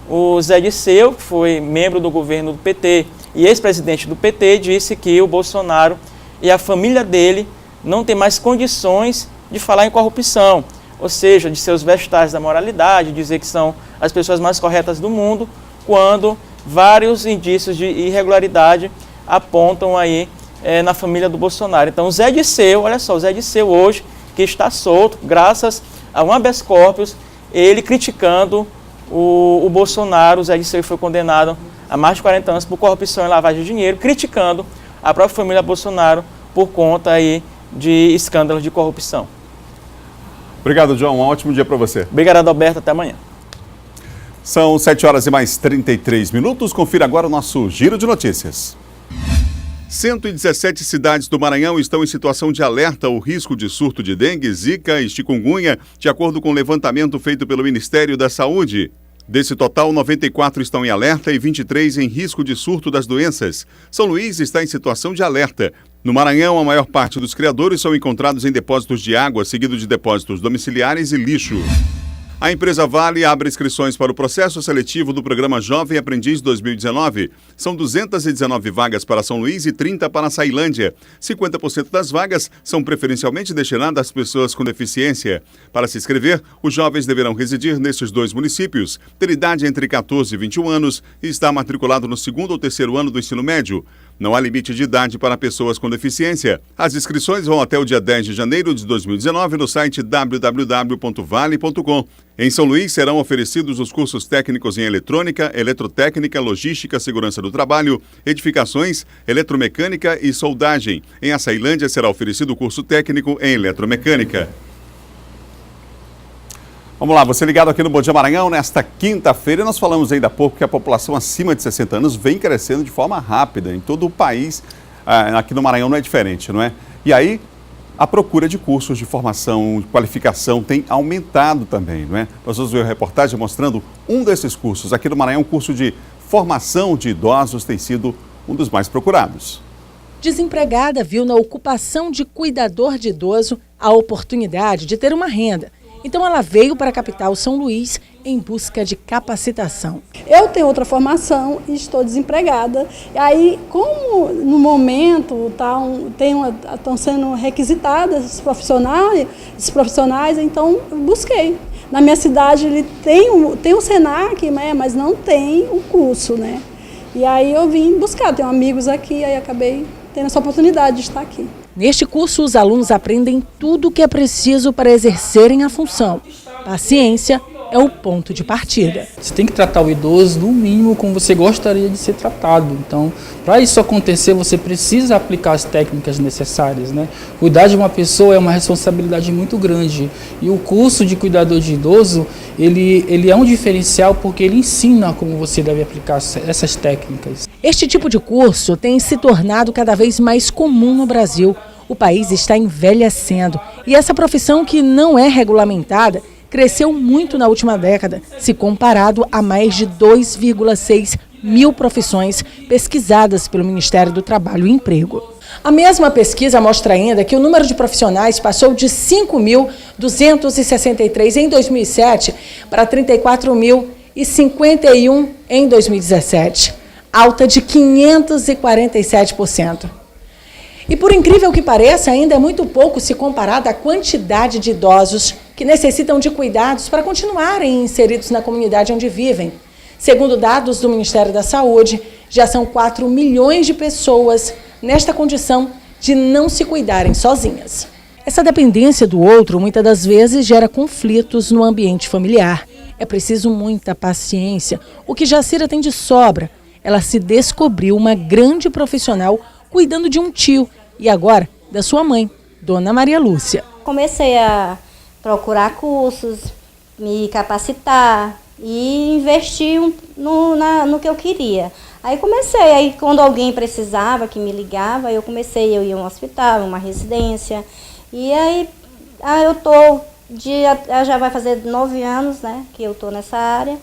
Speaker 14: O Zé Disseu, que foi membro do governo do PT e ex-presidente do PT, disse que o Bolsonaro e a família dele não tem mais condições de falar em corrupção, ou seja, de seus vegetais da moralidade, dizer que são as pessoas mais corretas do mundo, quando vários indícios de irregularidade apontam aí na família do Bolsonaro. Então o Zé Disseu, olha só, o Zé Disseu hoje, que está solto, graças a um habeas corpus, ele criticando o Bolsonaro. O Zé Disseu foi condenado a mais de 40 anos por corrupção e lavagem de dinheiro, criticando a própria família Bolsonaro por conta aí de escândalos de corrupção.
Speaker 1: Obrigado, João. Um ótimo dia para você.
Speaker 14: Obrigado, Adalberto. Até amanhã.
Speaker 1: São 7 horas e mais 33 minutos. Confira agora o nosso Giro de Notícias. 117 cidades do Maranhão estão em situação de alerta ao risco de surto de dengue, zika e chikungunya, de acordo com o levantamento feito pelo Ministério da Saúde. Desse total, 94 estão em alerta e 23 em risco de surto das doenças. São Luís está em situação de alerta. No Maranhão, a maior parte dos criadores são encontrados em depósitos de água, seguido de depósitos domiciliares e lixo. A empresa Vale abre inscrições para o processo seletivo do programa Jovem Aprendiz 2019. São 219 vagas para São Luís e 30 para Sailândia. 50% das vagas são preferencialmente destinadas às pessoas com deficiência. Para se inscrever, os jovens deverão residir nesses dois municípios, ter idade entre 14 e 21 anos e estar matriculado no 2º ou 3º ano do ensino médio. Não há limite de idade para pessoas com deficiência. As inscrições vão até o dia 10 de janeiro de 2019 no site www.vale.com. Em São Luís serão oferecidos os cursos técnicos em eletrônica, eletrotécnica, logística, segurança do trabalho, edificações, eletromecânica e soldagem. Em Açailândia será oferecido o curso técnico em eletromecânica. Vamos lá, você ligado aqui no Bom Dia Maranhão, nesta quinta-feira, nós falamos ainda há pouco que a população acima de 60 anos vem crescendo de forma rápida em todo o país, aqui no Maranhão não é diferente, não é? E aí, a procura de cursos de formação, de qualificação tem aumentado também, não é? Nós vamos ver a reportagem mostrando um desses cursos. Aqui no Maranhão, o curso de formação de idosos tem sido um dos mais procurados.
Speaker 15: Desempregada viu na ocupação de cuidador de idoso a oportunidade de ter uma renda. Então ela veio para a capital São Luís em busca de capacitação.
Speaker 16: Eu tenho outra formação e estou desempregada. E aí, como no momento estão sendo requisitadas os profissionais, então eu busquei. Na minha cidade ele tem o Senac, mas não tem o curso, né? E aí eu vim buscar, tenho amigos aqui, aí acabei tendo essa oportunidade de estar aqui.
Speaker 15: Neste curso, os alunos aprendem tudo o que é preciso para exercerem a função. Paciência é o ponto de partida.
Speaker 17: Você tem que tratar o idoso no mínimo como você gostaria de ser tratado. Então, para isso acontecer, você precisa aplicar as técnicas necessárias, né? Cuidar de uma pessoa é uma responsabilidade muito grande. E o curso de cuidador de idoso, ele é um diferencial porque ele ensina como você deve aplicar essas técnicas.
Speaker 15: Este tipo de curso tem se tornado cada vez mais comum no Brasil. O país está envelhecendo e essa profissão, que não é regulamentada, cresceu muito na última década, se comparado a mais de 2,6 mil profissões pesquisadas pelo Ministério do Trabalho e Emprego. A mesma pesquisa mostra ainda que o número de profissionais passou de 5.263 em 2007 para 34.051 em 2017, alta de 547%. E por incrível que pareça, ainda é muito pouco se comparado à quantidade de idosos que necessitam de cuidados para continuarem inseridos na comunidade onde vivem. Segundo dados do Ministério da Saúde, já são 4 milhões de pessoas nesta condição de não se cuidarem sozinhas. Essa dependência do outro muitas das vezes gera conflitos no ambiente familiar. É preciso muita paciência, o que Jacira tem de sobra. Ela se descobriu uma grande profissional cuidando de um tio e agora da sua mãe, Dona Maria Lúcia.
Speaker 18: Comecei a procurar cursos, me capacitar e investir no que eu queria. Aí quando alguém precisava, que me ligava, eu ia a um hospital, uma residência. E aí já vai fazer 9 anos, né, que eu estou nessa área.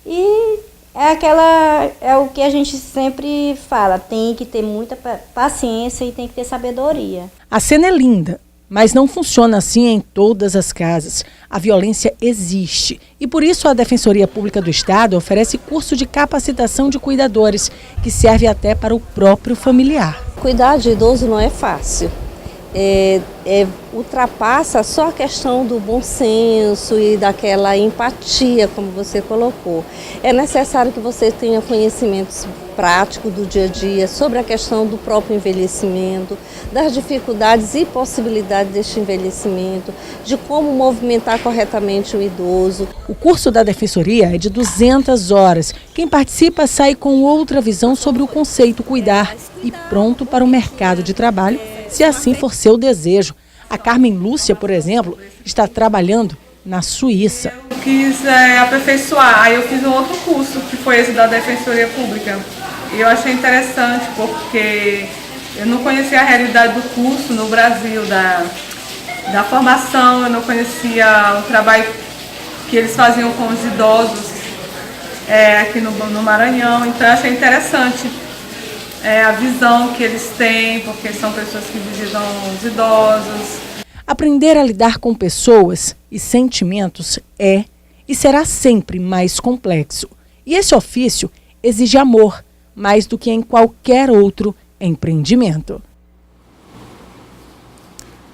Speaker 18: E é o que a gente sempre fala, tem que ter muita paciência e tem que ter sabedoria.
Speaker 15: A cena é linda, mas não funciona assim em todas as casas. A violência existe e por isso a Defensoria Pública do Estado oferece curso de capacitação de cuidadores, que serve até para o próprio familiar.
Speaker 19: Cuidar de idoso não é fácil. Ultrapassa só a questão do bom senso e daquela empatia, como você colocou. É necessário que você tenha conhecimentos práticos do dia a dia sobre a questão do próprio envelhecimento, das dificuldades e possibilidades deste envelhecimento, de como movimentar corretamente o idoso.
Speaker 15: O curso da Defensoria é de 200 horas. Quem participa sai com outra visão sobre o conceito cuidar e pronto para o mercado de trabalho, se assim for seu desejo. A Carmen Lúcia, por exemplo, está trabalhando na Suíça.
Speaker 20: Eu quis aperfeiçoar, aí eu fiz um outro curso, que foi esse da Defensoria Pública. E eu achei interessante, porque eu não conhecia a realidade do curso no Brasil, da formação, eu não conhecia o trabalho que eles faziam com os idosos aqui no Maranhão, então eu achei interessante. A visão que eles têm, porque são pessoas que visitam os idosos.
Speaker 15: Aprender a lidar com pessoas e sentimentos é e será sempre mais complexo. E esse ofício exige amor, mais do que em qualquer outro empreendimento.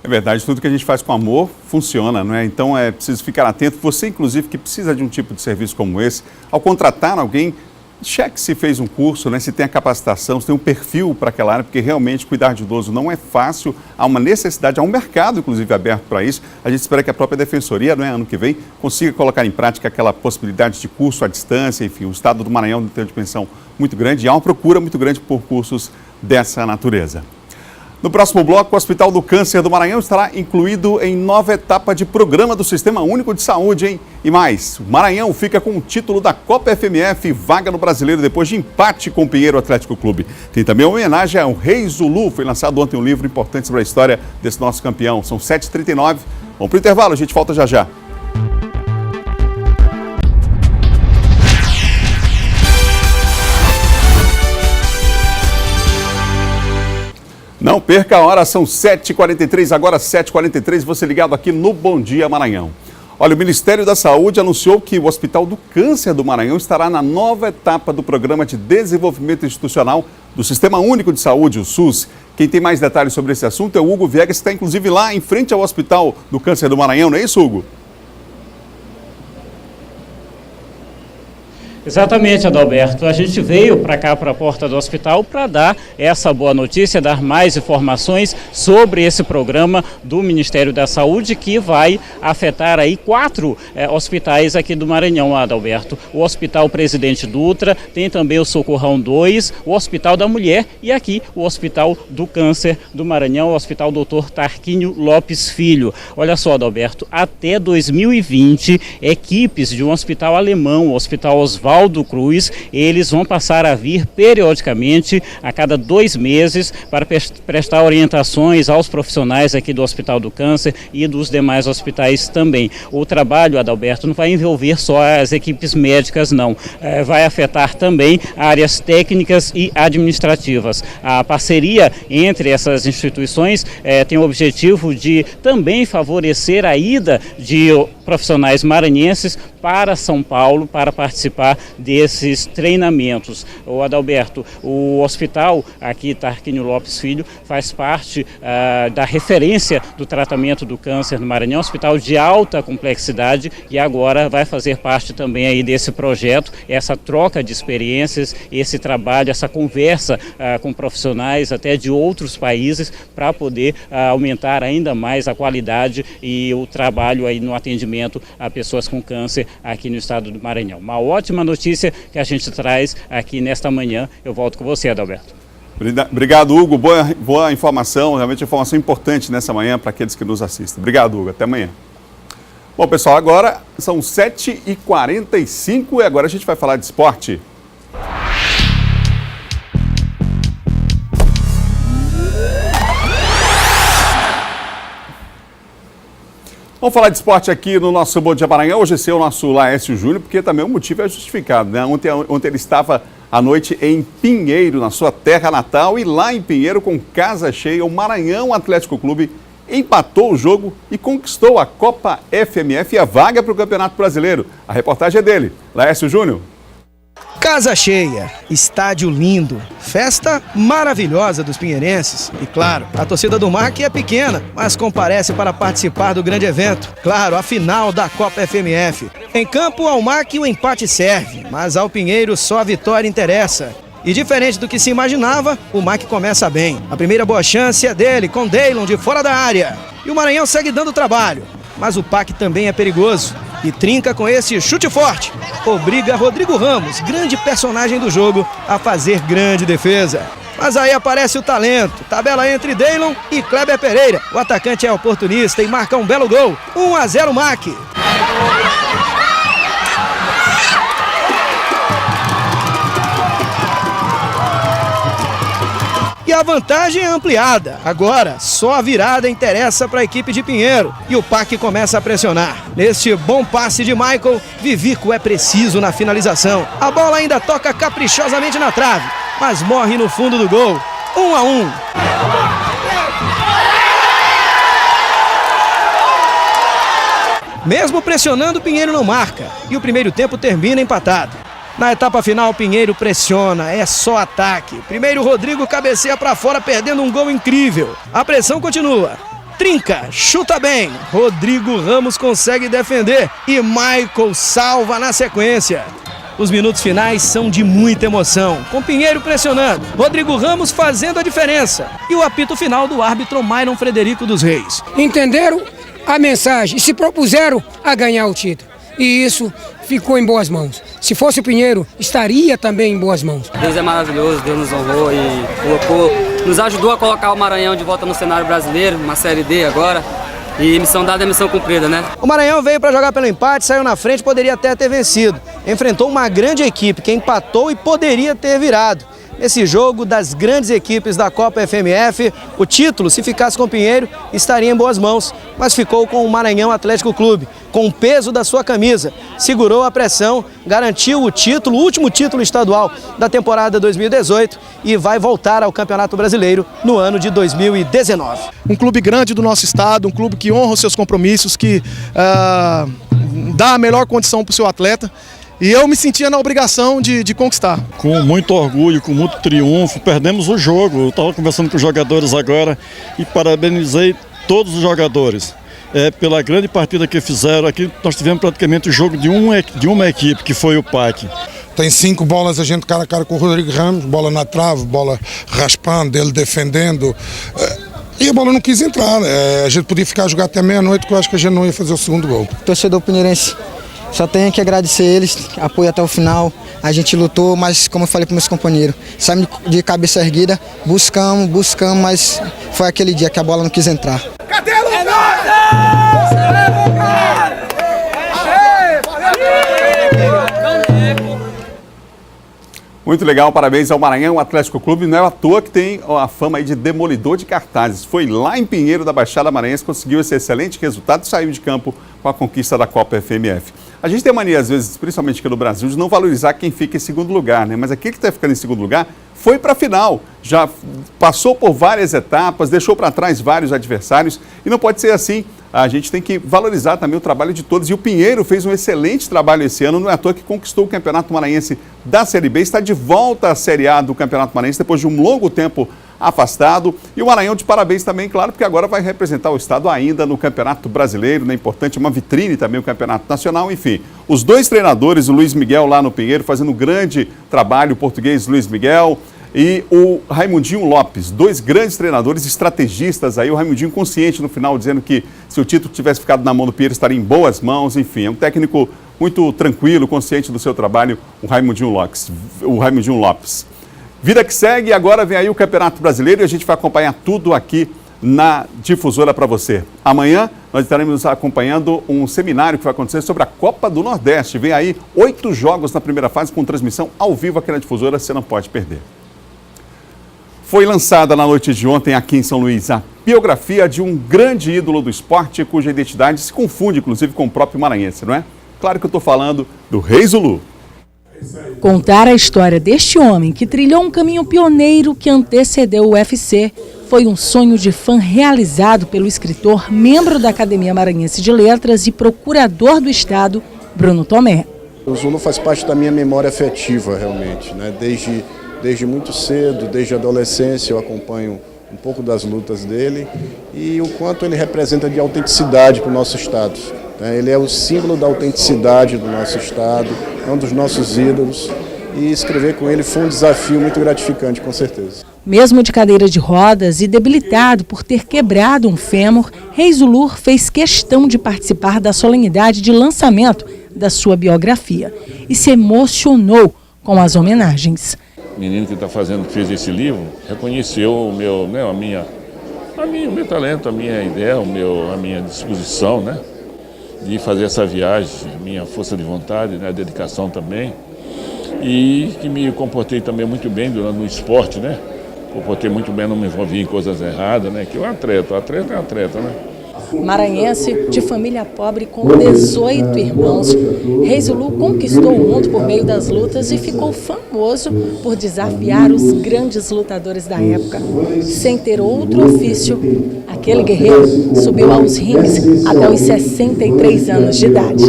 Speaker 1: É verdade, tudo que a gente faz com amor funciona, não é? Então é preciso ficar atento. Você, inclusive, que precisa de um tipo de serviço como esse, ao contratar alguém, cheque se fez um curso, né? Se tem a capacitação, se tem um perfil para aquela área, porque realmente cuidar de idoso não é fácil, há uma necessidade, há um mercado, inclusive, aberto para isso. A gente espera que a própria Defensoria, não é, ano que vem, consiga colocar em prática aquela possibilidade de curso à distância. Enfim, o estado do Maranhão tem uma dimensão muito grande e há uma procura muito grande por cursos dessa natureza. No próximo bloco, o Hospital do Câncer do Maranhão estará incluído em nova etapa de programa do Sistema Único de Saúde, hein? E mais, o Maranhão fica com o título da Copa FMF, vaga no Brasileiro, depois de empate com o Pinheiro Atlético Clube. Tem também uma homenagem ao Rei Zulu, foi lançado ontem um livro importante sobre a história desse nosso campeão. São 7h39, vamos para o intervalo, a gente volta já já. Não perca a hora, são 7h43, agora 7h43, você ligado aqui no Bom Dia Maranhão. Olha, o Ministério da Saúde anunciou que o Hospital do Câncer do Maranhão estará na nova etapa do Programa de Desenvolvimento Institucional do Sistema Único de Saúde, o SUS. Quem tem mais detalhes sobre esse assunto é o Hugo Viegas, que está inclusive lá em frente ao Hospital do Câncer do Maranhão, não é isso, Hugo?
Speaker 2: Exatamente, Adalberto. A gente veio para cá, para a porta do hospital, para dar essa boa notícia, dar mais informações sobre esse programa do Ministério da Saúde, que vai afetar aí 4 hospitais aqui do Maranhão, Adalberto. O Hospital Presidente Dutra, tem também o Socorrão 2, o Hospital da Mulher e aqui o Hospital do Câncer do Maranhão, o Hospital Dr. Tarquínio Lopes Filho. Olha só, Adalberto, até 2020, equipes de um hospital alemão, o Hospital Oswaldo Cruz, eles vão passar a vir periodicamente a cada 2 meses para prestar orientações aos profissionais aqui do Hospital do Câncer e dos demais hospitais também. O trabalho, Adalberto, não vai envolver só as equipes médicas, não. Vai afetar também áreas técnicas e administrativas. A parceria entre essas instituições tem o objetivo de também favorecer a ida de profissionais maranhenses para São Paulo para participar desses treinamentos. O Adalberto, o hospital aqui, Tarquínio Lopes Filho, faz parte da referência do tratamento do câncer no Maranhão, hospital de alta complexidade, e agora vai fazer parte também aí desse projeto, essa troca de experiências, esse trabalho, essa conversa com profissionais até de outros países para poder aumentar ainda mais a qualidade e o trabalho aí no atendimento a pessoas com câncer aqui no estado do Maranhão. Uma ótima notícia que a gente traz aqui nesta manhã. Eu volto com você, Adalberto.
Speaker 1: Obrigado, Hugo. Boa informação, realmente informação importante nessa manhã para aqueles que nos assistem. Obrigado, Hugo. Até amanhã. Bom, pessoal, agora são 7h45 e agora a gente vai falar de esporte. Vamos falar de esporte aqui no nosso Bom Dia Maranhão. Hoje esse é o nosso Laércio Júnior, porque também o motivo é justificado, né? Ontem ele estava à noite em Pinheiro, na sua terra natal, e lá em Pinheiro, com casa cheia, o Maranhão Atlético Clube empatou o jogo e conquistou a Copa FMF e a vaga para o Campeonato Brasileiro. A reportagem é dele, Laércio Júnior.
Speaker 21: Casa cheia, estádio lindo, festa maravilhosa dos pinheirenses. E claro, a torcida do MAC é pequena, mas comparece para participar do grande evento. Claro, a final da Copa FMF. Em campo, ao MAC o empate serve, mas ao Pinheiro só a vitória interessa. E diferente do que se imaginava, o MAC começa bem. A primeira boa chance é dele, com Deylon de fora da área. E o Maranhão segue dando trabalho, mas o PAC também é perigoso. E trinca com esse chute forte. Obriga Rodrigo Ramos, grande personagem do jogo, a fazer grande defesa. Mas aí aparece o talento. Tabela entre Deylon e Kleber Pereira. O atacante é oportunista e marca um belo gol. 1-0 MAC. E a vantagem é ampliada. Agora, só a virada interessa para a equipe de Pinheiro. E o PAC começa a pressionar. Neste bom passe de Michael, Vivico é preciso na finalização. A bola ainda toca caprichosamente na trave, mas morre no fundo do gol. 1-1. Mesmo pressionando, Pinheiro não marca. E o primeiro tempo termina empatado. Na etapa final, Pinheiro pressiona, é só ataque. Primeiro, Rodrigo cabeceia para fora, perdendo um gol incrível. A pressão continua. Trinca, chuta bem. Rodrigo Ramos consegue defender e Michael salva na sequência. Os minutos finais são de muita emoção, com Pinheiro pressionando, Rodrigo Ramos fazendo a diferença e o apito final do árbitro Myron Frederico dos Reis.
Speaker 22: Entenderam a mensagem e se propuseram a ganhar o título. E isso ficou em boas mãos. Se fosse o Pinheiro, estaria também em boas mãos.
Speaker 23: Deus é maravilhoso, Deus nos honrou e nos ajudou a colocar o Maranhão de volta no cenário brasileiro, uma Série D agora. E missão dada é missão cumprida, né?
Speaker 21: O Maranhão veio para jogar pelo empate, saiu na frente, poderia até ter vencido. Enfrentou uma grande equipe que empatou e poderia ter virado. Nesse jogo das grandes equipes da Copa FMF, o título, se ficasse com o Pinheiro, estaria em boas mãos, mas ficou com o Maranhão Atlético Clube, com o peso da sua camisa. Segurou a pressão, garantiu o título, o último título estadual da temporada 2018 e vai voltar ao Campeonato Brasileiro no ano de 2019.
Speaker 24: Um clube grande do nosso estado, um clube que honra os seus compromissos, que dá a melhor condição para o seu atleta. E eu me sentia na obrigação de conquistar.
Speaker 25: Com muito orgulho, com muito triunfo, perdemos o jogo. Eu estava conversando com os jogadores agora e parabenizei todos os jogadores pela grande partida que fizeram. Aqui nós tivemos praticamente o jogo de uma equipe, que foi o PAC.
Speaker 26: Tem 5 bolas, a gente cara a cara com o Rodrigo Ramos, bola na trave, bola raspando, ele defendendo. E a bola não quis entrar, né? A gente podia ficar a jogar até meia-noite, que eu acho que a gente não ia fazer o segundo gol.
Speaker 27: Torcedor pinheirense, só tenho que agradecer eles, apoio até o final. A gente lutou, mas como eu falei para meus companheiros, saímos de cabeça erguida, buscamos, mas foi aquele dia que a bola não quis entrar.
Speaker 28: Cadê o
Speaker 1: Muito legal, parabéns ao Maranhão Atlético Clube. Não é à toa que tem a fama aí de demolidor de cartazes. Foi lá em Pinheiro da Baixada Maranhense, conseguiu esse excelente resultado e saiu de campo com a conquista da Copa FMF. A gente tem mania, às vezes, principalmente aqui no Brasil, de não valorizar quem fica em segundo lugar, né? Mas aquele que está ficando em segundo lugar foi para a final. Já passou por várias etapas, deixou para trás vários adversários e não pode ser assim. A gente tem que valorizar também o trabalho de todos. E o Pinheiro fez um excelente trabalho esse ano, não é à toa que conquistou o Campeonato Maranhense da Série B, está de volta à Série A do Campeonato Maranhense depois de um longo tempo afastado. E o Maranhão de parabéns também, claro, porque agora vai representar o estado ainda no Campeonato Brasileiro, né? Importante, uma vitrine também o Campeonato Nacional, enfim. Os dois treinadores, o Luiz Miguel lá no Pinheiro, fazendo um grande trabalho, o português Luiz Miguel e o Raimundinho Lopes, dois grandes treinadores, estrategistas aí, o Raimundinho consciente no final, dizendo que se o título tivesse ficado na mão do Pinheiro, estaria em boas mãos, enfim, é um técnico muito tranquilo, consciente do seu trabalho, o Raimundinho Lopes. Vida que segue, agora vem aí o Campeonato Brasileiro e a gente vai acompanhar tudo aqui na Difusora para você. Amanhã nós estaremos acompanhando um seminário que vai acontecer sobre a Copa do Nordeste. Vem aí 8 jogos na primeira fase com transmissão ao vivo aqui na Difusora, você não pode perder. Foi lançada na noite de ontem aqui em São Luís a biografia de um grande ídolo do esporte cuja identidade se confunde, inclusive, com o próprio maranhense, não é? Claro que eu estou falando do Rei Zulu.
Speaker 15: Contar a história deste homem que trilhou um caminho pioneiro que antecedeu o UFC foi um sonho de fã realizado pelo escritor, membro da Academia Maranhense de Letras e procurador do Estado, Bruno Tomé.
Speaker 3: O Zulu faz parte da minha memória afetiva, realmente, né? Desde muito cedo, desde a adolescência, eu acompanho um pouco das lutas dele e o quanto ele representa de autenticidade para o nosso Estado. Ele é o símbolo da autenticidade do nosso Estado, é um dos nossos ídolos e escrever com ele foi um desafio muito gratificante, com certeza.
Speaker 15: Mesmo de cadeira de rodas e debilitado por ter quebrado um fêmur, Rei Zulu fez questão de participar da solenidade de lançamento da sua biografia e se emocionou com as homenagens.
Speaker 4: O menino que fez esse livro reconheceu o meu talento, a minha ideia, a minha disposição, né, de fazer essa viagem, a minha força de vontade, né, a dedicação também, e que me comportei também muito bem no esporte, né, comportei muito bem, não me envolvi em coisas erradas, né, que o atleta é atleta, né.
Speaker 15: Maranhense, de família pobre com 18 irmãos, Rei Zulu conquistou o mundo por meio das lutas e ficou famoso por desafiar os grandes lutadores da época. Sem ter outro ofício, aquele guerreiro subiu aos rings até os 63 anos de idade.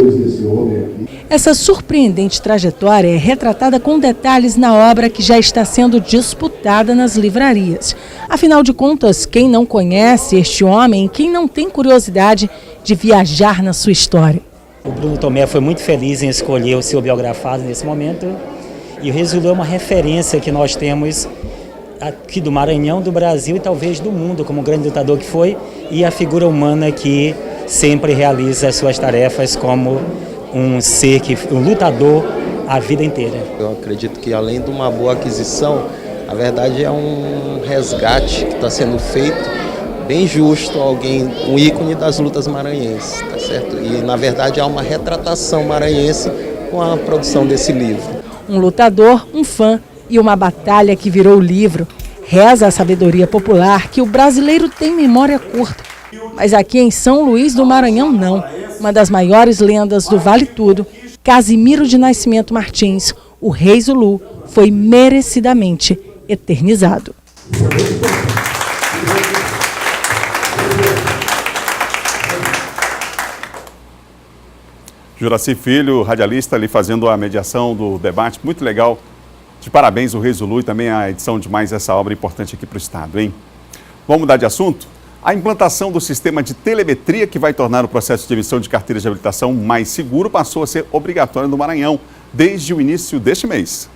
Speaker 15: Essa surpreendente trajetória é retratada com detalhes na obra que já está sendo disputada nas livrarias. Afinal de contas, quem não conhece este homem, quem não tem curiosidade de viajar na sua história?
Speaker 5: O Bruno Tomé foi muito feliz em escolher o seu biografado nesse momento. E o Rei Zulu é uma referência que nós temos aqui do Maranhão, do Brasil e talvez do mundo, como um grande lutador que foi, e a figura humana que sempre realiza as suas tarefas como um lutador a vida inteira.
Speaker 6: Eu acredito que além de uma boa aquisição, a verdade é um resgate que está sendo feito bem justo a alguém, um ícone das lutas maranhenses, tá certo? E na verdade há uma retratação maranhense com a produção desse livro.
Speaker 15: Um lutador, um fã e uma batalha que virou livro. Reza a sabedoria popular que o brasileiro tem memória curta. Mas aqui em São Luís do Maranhão não. Uma das maiores lendas do Vale Tudo, Casimiro de Nascimento Martins, o Rei Zulu, foi merecidamente eternizado.
Speaker 1: Juraci Filho, radialista, ali fazendo a mediação do debate. Muito legal. De parabéns o Rei Zulu e também a edição de mais essa obra importante aqui para o Estado, hein? Vamos mudar de assunto? A implantação do sistema de telemetria que vai tornar o processo de emissão de carteiras de habilitação mais seguro passou a ser obrigatório no Maranhão desde o início deste mês.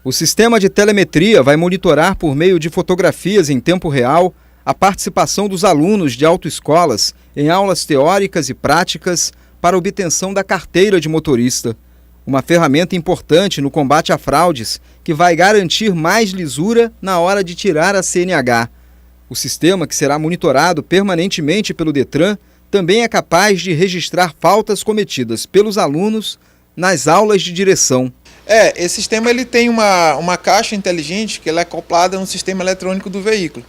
Speaker 7: O sistema de telemetria vai monitorar por meio de fotografias em tempo real a participação dos alunos de autoescolas em aulas teóricas e práticas para obtenção da carteira de motorista. Uma ferramenta importante no combate a fraudes que vai garantir mais lisura na hora de tirar a CNH. O sistema, que será monitorado permanentemente pelo Detran, também é capaz de registrar faltas cometidas pelos alunos nas aulas de direção.
Speaker 8: Esse sistema ele tem uma caixa inteligente que ela é acoplada no sistema eletrônico do veículo.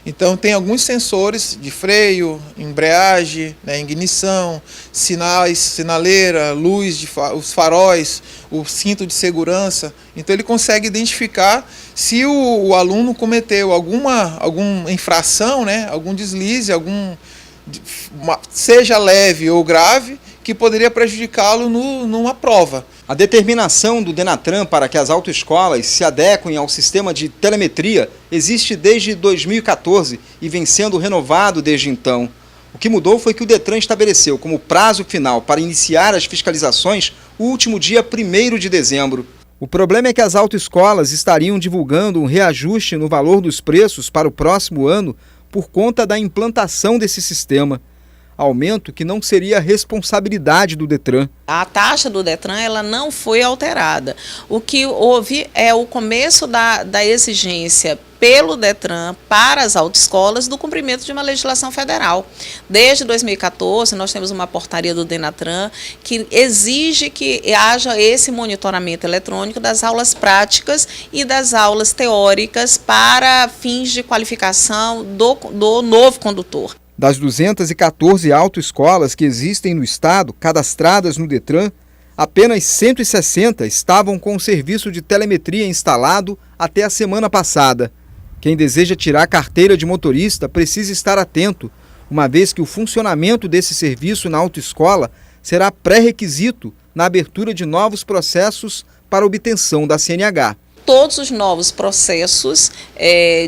Speaker 8: Então tem alguns sensores de freio, embreagem, ignição, sinais, sinaleira, luz, os faróis, o cinto de segurança. Então ele consegue identificar se o aluno cometeu alguma infração, algum deslize, seja leve ou grave, que poderia prejudicá-lo numa prova.
Speaker 7: A determinação do Denatran para que as autoescolas se adequem ao sistema de telemetria existe desde 2014 e vem sendo renovado desde então. O que mudou foi que o Detran estabeleceu como prazo final para iniciar as fiscalizações o último dia 1º de dezembro. O problema é que as autoescolas estariam divulgando um reajuste no valor dos preços para o próximo ano por conta da implantação desse sistema. Aumento que não seria responsabilidade do Detran.
Speaker 9: A taxa do Detran ela não foi alterada. O que houve é o começo da exigência pelo DETRAN para as autoescolas do cumprimento de uma legislação federal. Desde 2014, nós temos uma portaria do DENATRAN que exige que haja esse monitoramento eletrônico das aulas práticas e das aulas teóricas para fins de qualificação do novo condutor.
Speaker 7: Das 214 autoescolas que existem no estado, cadastradas no DETRAN, apenas 160 estavam com o serviço de telemetria instalado até a semana passada. Quem deseja tirar a carteira de motorista precisa estar atento, uma vez que o funcionamento desse serviço na autoescola será pré-requisito na abertura de novos processos para obtenção da CNH.
Speaker 9: Todos os novos processos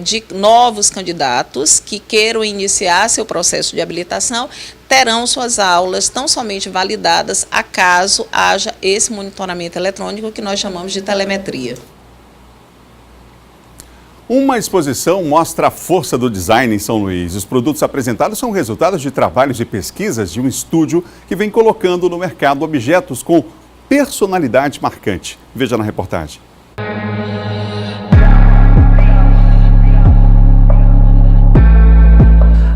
Speaker 9: de novos candidatos que queiram iniciar seu processo de habilitação terão suas aulas tão somente validadas acaso haja esse monitoramento eletrônico que nós chamamos de telemetria.
Speaker 1: Uma exposição mostra a força do design em São Luís. Os produtos apresentados são resultados de trabalhos e pesquisas de um estúdio que vem colocando no mercado objetos com personalidade marcante. Veja na reportagem.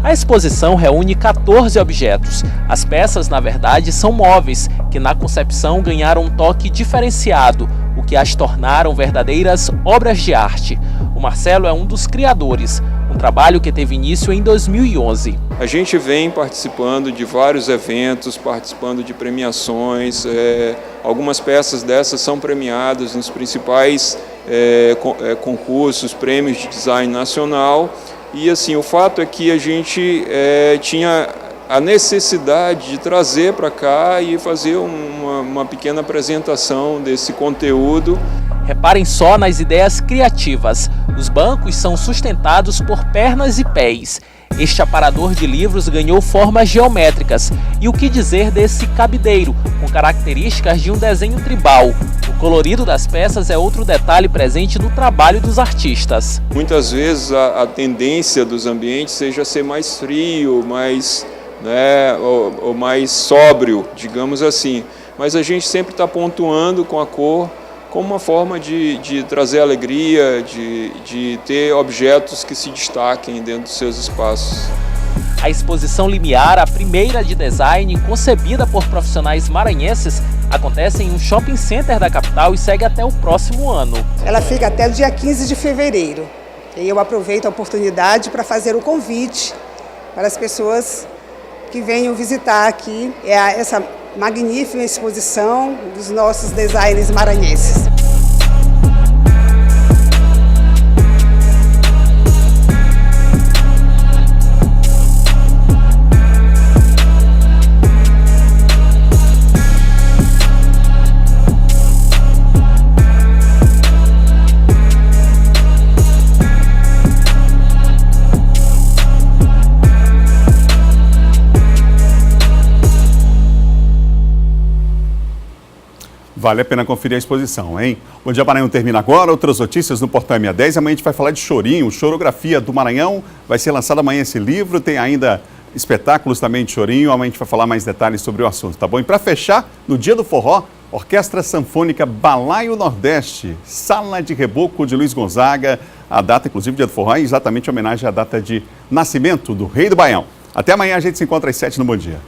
Speaker 10: A exposição reúne 14 objetos. As peças, na verdade, são móveis, que na concepção ganharam um toque diferenciado, o que as tornaram verdadeiras obras de arte. O Marcelo é um dos criadores, um trabalho que teve início em 2011.
Speaker 11: A gente vem participando de vários eventos, participando de premiações, algumas peças dessas são premiadas nos principais concursos, prêmios de design nacional. E assim, o fato é que a gente tinha a necessidade de trazer para cá e fazer uma pequena apresentação desse conteúdo.
Speaker 10: Reparem só nas ideias criativas. Os bancos são sustentados por pernas e pés. Este aparador de livros ganhou formas geométricas. E o que dizer desse cabideiro, com características de um desenho tribal? O colorido das peças é outro detalhe presente no trabalho dos artistas.
Speaker 11: Muitas vezes a tendência dos ambientes seja ser mais frio, mais, ou mais sóbrio, digamos assim. Mas a gente sempre está pontuando com a cor como uma forma de trazer alegria, de ter objetos que se destaquem dentro dos seus espaços.
Speaker 10: A exposição Limiar, a primeira de design concebida por profissionais maranhenses, acontece em um shopping center da capital e segue até o próximo ano.
Speaker 12: Ela fica até o dia 15 de fevereiro. E eu aproveito a oportunidade para fazer um convite para as pessoas que venham visitar aqui essa magnífica exposição dos nossos designers maranhenses.
Speaker 1: Vale a pena conferir a exposição, hein? Bom Dia Maranhão termina agora. Outras notícias no Portal MA10. Amanhã a gente vai falar de Chorinho, Chorografia do Maranhão. Vai ser lançado amanhã esse livro. Tem ainda espetáculos também de Chorinho. Amanhã a gente vai falar mais detalhes sobre o assunto, tá bom? E para fechar, no Dia do Forró, Orquestra Sanfônica Balaio Nordeste, Sala de Reboco de Luiz Gonzaga. A data, inclusive, Dia do Forró, é exatamente em homenagem à data de nascimento do Rei do Baião. Até amanhã, a gente se encontra às 7 no Bom Dia.